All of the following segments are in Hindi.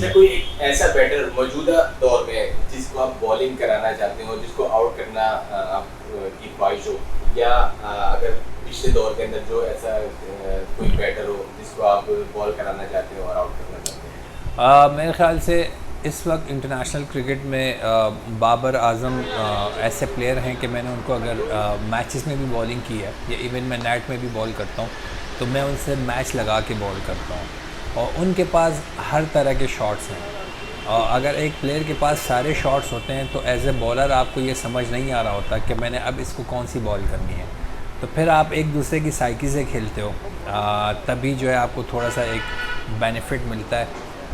अच्छा, कोई एक ऐसा बैटर मौजूदा दौर में जिसको आप बॉलिंग कराना चाहते हो, जिसको आउट करना आप की ख्वाहिश हो, या अगर पिछले दौर के अंदर जो ऐसा कोई बैटर हो जिसको आप बॉल कराना चाहते हो और आउट करना चाहते हो? मेरे ख़्याल से इस वक्त इंटरनेशनल क्रिकेट में बाबर आज़म ऐसे प्लेयर हैं कि मैंने उनको अगर मैचेस में भी बॉलिंग की है या इवन मैं नेट में भी बॉल करता हूँ तो मैं उनसे मैच लगा के बॉल करता हूँ और उनके पास हर तरह के शॉट्स हैं। और अगर एक प्लेयर के पास सारे शॉट्स होते हैं तो एज ए बॉलर आपको ये समझ नहीं आ रहा होता कि मैंने अब इसको कौन सी बॉल करनी है। तो फिर आप एक दूसरे की साइकी से खेलते हो, तभी जो है आपको थोड़ा सा एक बेनिफिट मिलता है।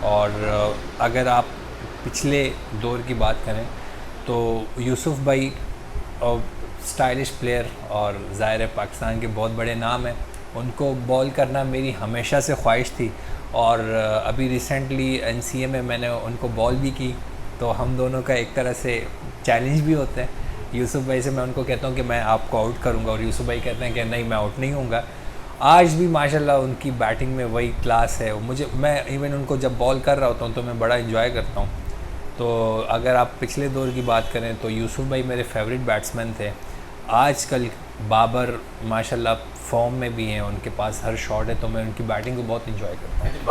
और अगर आप पिछले दौर की बात करें तो यूसुफ भाई और स्टाइलिश प्लेयर और ज़ाहिर है पाकिस्तान के बहुत बड़े नाम हैं, उनको बॉल करना मेरी हमेशा से ख्वाहिश थी। और अभी रिसेंटली एनसीए में मैंने उनको बॉल भी की, तो हम दोनों का एक तरह से चैलेंज भी होता है। यूसुफ भाई से मैं उनको कहता हूँ कि मैं आपको आउट करूँगा और यूसुफ भाई कहते हैं कि नहीं मैं आउट नहीं होऊंगा। आज भी माशाल्लाह उनकी बैटिंग में वही क्लास है। मैं इवन उनको जब बॉल कर रहा होता हूँ तो मैं बड़ा इन्जॉय करता हूँ। तो अगर आप पिछले दौर की बात करें तो यूसुफ भाई मेरे फेवरेट बैट्समैन थे। आजकल बाबर माशाल्लाह फॉर्म में भी हैं, उनके पास हर शॉट है, तो मैं उनकी बैटिंग को बहुत इन्जॉय करता हूँ। अच्छा,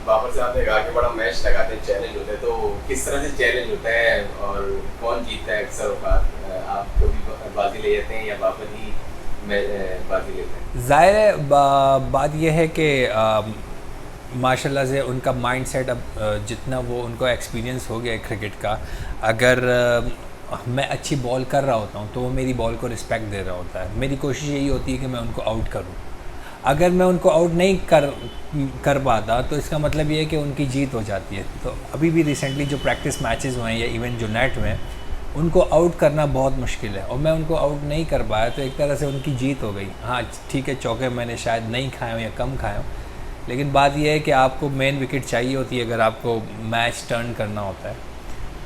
बाबर से आपने कहा कि बड़ा मैच लगाते हैं, चैलेंज होता है, तो किस तरह से चैलेंज होता है और कौन जीतता है अक्सर औकात? आप कभी बाजी ले जाते हैं या बाबर ही बाजी लेते हैं? ज़ाहिर है बात यह है कि माशाल्लाह से उनका माइंड सेट अब जितना वो उनको एक्सपीरियंस हो गया है क्रिकेट का, अगर मैं अच्छी बॉल कर रहा होता हूँ तो वो मेरी बॉल को रिस्पेक्ट दे रहा होता है। मेरी कोशिश यही होती है कि मैं उनको आउट करूँ। अगर मैं उनको आउट नहीं कर पाता तो इसका मतलब ये है कि उनकी जीत हो जाती है। तो अभी भी रिसेंटली जो प्रैक्टिस मैचेस हुए हैं या इवन जो नेट में, उनको आउट करना बहुत मुश्किल है और मैं उनको आउट नहीं कर पाया तो एक तरह से उनकी जीत हो गई। हाँ ठीक है, चौके मैंने शायद नहीं खाए हों या कम खाए हों, लेकिन बात यह है कि आपको मेन विकेट चाहिए होती है अगर आपको मैच टर्न करना होता है।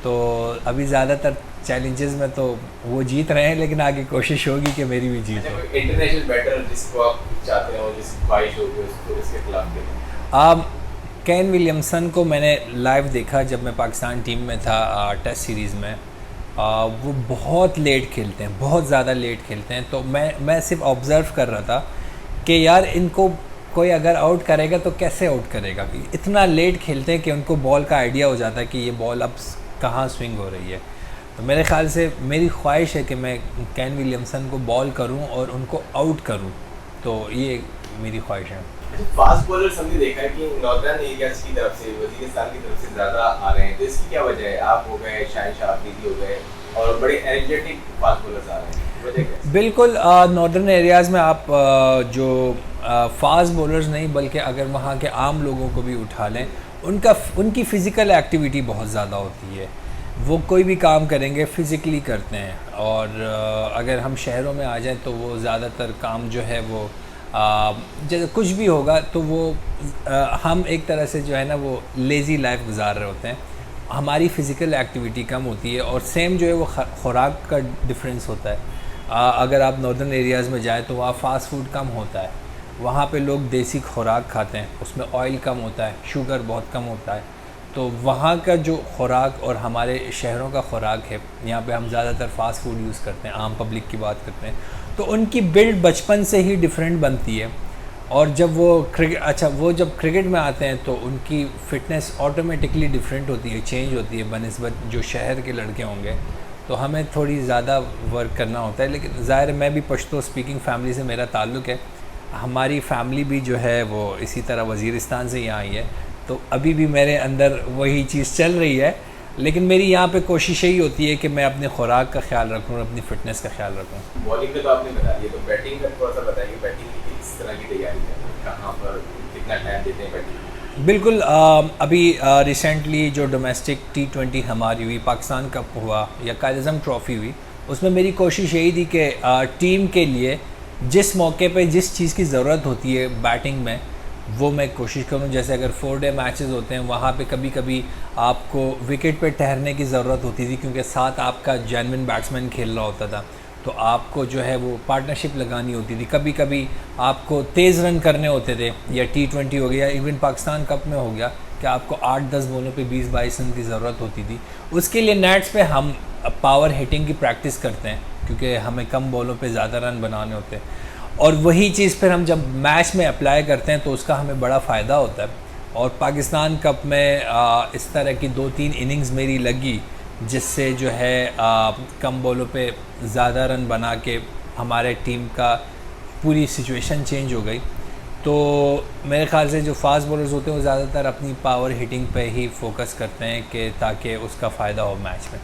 तो अभी ज़्यादातर चैलेंजेस में तो वो जीत रहे हैं, लेकिन आगे कोशिश होगी कि मेरी भी जीत हो। इंटरनेशनल बैटर जिसको आप चाहते हो, जिसकी ख्वाहिश होगी उसको इसके खिलाफ खेलें? अब केन विलियमसन को मैंने लाइव देखा जब मैं पाकिस्तान टीम में था टेस्ट सीरीज़ में। वो बहुत लेट खेलते हैं, बहुत ज़्यादा लेट खेलते हैं। तो मैं सिर्फ ऑब्ज़र्व कर रहा था कि यार इनको कोई अगर आउट करेगा तो कैसे आउट करेगा। इतना लेट खेलते हैं कि उनको बॉल का आइडिया हो जाता है कि ये बॉल अब कहाँ स्विंग हो रही है। तो मेरे ख़्याल से मेरी ख्वाहिश है कि मैं केन विलियमसन को बॉल करूं और उनको आउट करूं, तो ये मेरी ख्वाहिश है। फास्ट बॉलर्स हमने देखा है कि नॉर्दर्न एरियाज की तरफ से, वजीरिस्तान की तरफ से ज़्यादा आ रहे हैं, तो इसकी क्या वजह है? आप हो गए, शाहिन शाह अफरीदी हो गए और बड़े एनर्जेटिक फास्ट बॉलर्स आ रहे हैं, वजह क्या है? बिल्कुल, नॉर्दर्न एरियाज़ में आप जो फास्ट बॉलर्स नहीं बल्कि अगर वहाँ के आम लोगों को भी उठा लें, उनकी फ़िज़िकल एक्टिविटी बहुत ज़्यादा होती है। वो कोई भी काम करेंगे फ़िज़िकली करते हैं। और अगर हम शहरों में आ जाएं तो वो ज़्यादातर काम जो है वो जैसे कुछ भी होगा तो वो हम एक तरह से जो है ना वो लेज़ी लाइफ गुजार रहे होते हैं। हमारी फ़िज़िकल एक्टिविटी कम होती है और सेम जो है वो खुराक का डिफरेंस होता है। अगर आप नॉर्दर्न एरियाज़ में जाएँ तो वहाँ फ़ास्ट फूड कम होता है, वहाँ पे लोग देसी खुराक खाते हैं, उसमें ऑयल कम होता है, शुगर बहुत कम होता है। तो वहाँ का जो खुराक और हमारे शहरों का खुराक है, यहाँ पे हम ज़्यादातर फ़ास्ट फूड यूज़ करते हैं, आम पब्लिक की बात करते हैं, तो उनकी बिल्ड बचपन से ही डिफरेंट बनती है। और जब वो जब क्रिकेट में आते हैं तो उनकी फ़िटनेस ऑटोमेटिकली डिफरेंट होती है, चेंज होती है बनिस्बत जो शहर के लड़के होंगे। तो हमें थोड़ी ज़्यादा वर्क करना होता है। लेकिन ज़ाहिर मैं भी पश्तो स्पीकिंग फ़ैमिली से मेरा ताल्लुक़ है, हमारी फ़ैमिली भी जो है वो इसी तरह वज़ीरिस्तान से यहाँ आई है, तो अभी भी मेरे अंदर वही चीज़ चल रही है। लेकिन मेरी यहाँ पे कोशिश यही होती है कि मैं अपने खुराक का ख्याल रखूँ और अपनी फ़िटनेस का ख्याल रखूँ। बॉलिंग का तो आपने बता दिया, तो बैटिंग का थोड़ा सा बताइए, बैटिंग की किस तरह की तैयारी है, कहाँ पर कितना टाइम देते हैं बैटिंग? बिल्कुल, अभी रिसेंटली जो डोमेस्टिक T20 हमारी हुई, पाकिस्तान कप हुआ या कायद-ए-आज़म ट्रॉफ़ी हुई, उसमें मेरी कोशिश यही थी कि टीम के लिए जिस मौके पे जिस चीज़ की ज़रूरत होती है बैटिंग में, वो मैं कोशिश करूं। जैसे अगर 4 डे मैचेस होते हैं, वहाँ पे कभी कभी आपको विकेट पे ठहरने की ज़रूरत होती थी क्योंकि साथ आपका जेन्युइन बैट्समैन खेल रहा होता था, तो आपको जो है वो पार्टनरशिप लगानी होती थी। कभी कभी आपको तेज़ रन करने होते थे, या T20 हो गया, इवन पाकिस्तान कप में हो गया कि कि आपको 8-10 बॉलों पे 20-22 रन की ज़रूरत होती थी। उसके लिए नेट्स पे हम पावर हिटिंग की प्रैक्टिस करते हैं क्योंकि हमें कम बॉलों पे ज़्यादा रन बनाने होते हैं और वही चीज़ फिर हम जब मैच में अप्लाई करते हैं तो उसका हमें बड़ा फ़ायदा होता है। और पाकिस्तान कप में इस तरह की 2-3 इनिंग्स मेरी लगी जिससे जो है कम बॉलों पे ज़्यादा रन बना के हमारे टीम का पूरी सिचुएशन चेंज हो गई। तो मेरे ख़्याल से जो फास्ट बॉलर्स होते हैं वो ज़्यादातर अपनी पावर हिटिंग पे ही फोकस करते हैं कि ताकि उसका फ़ायदा हो मैच में।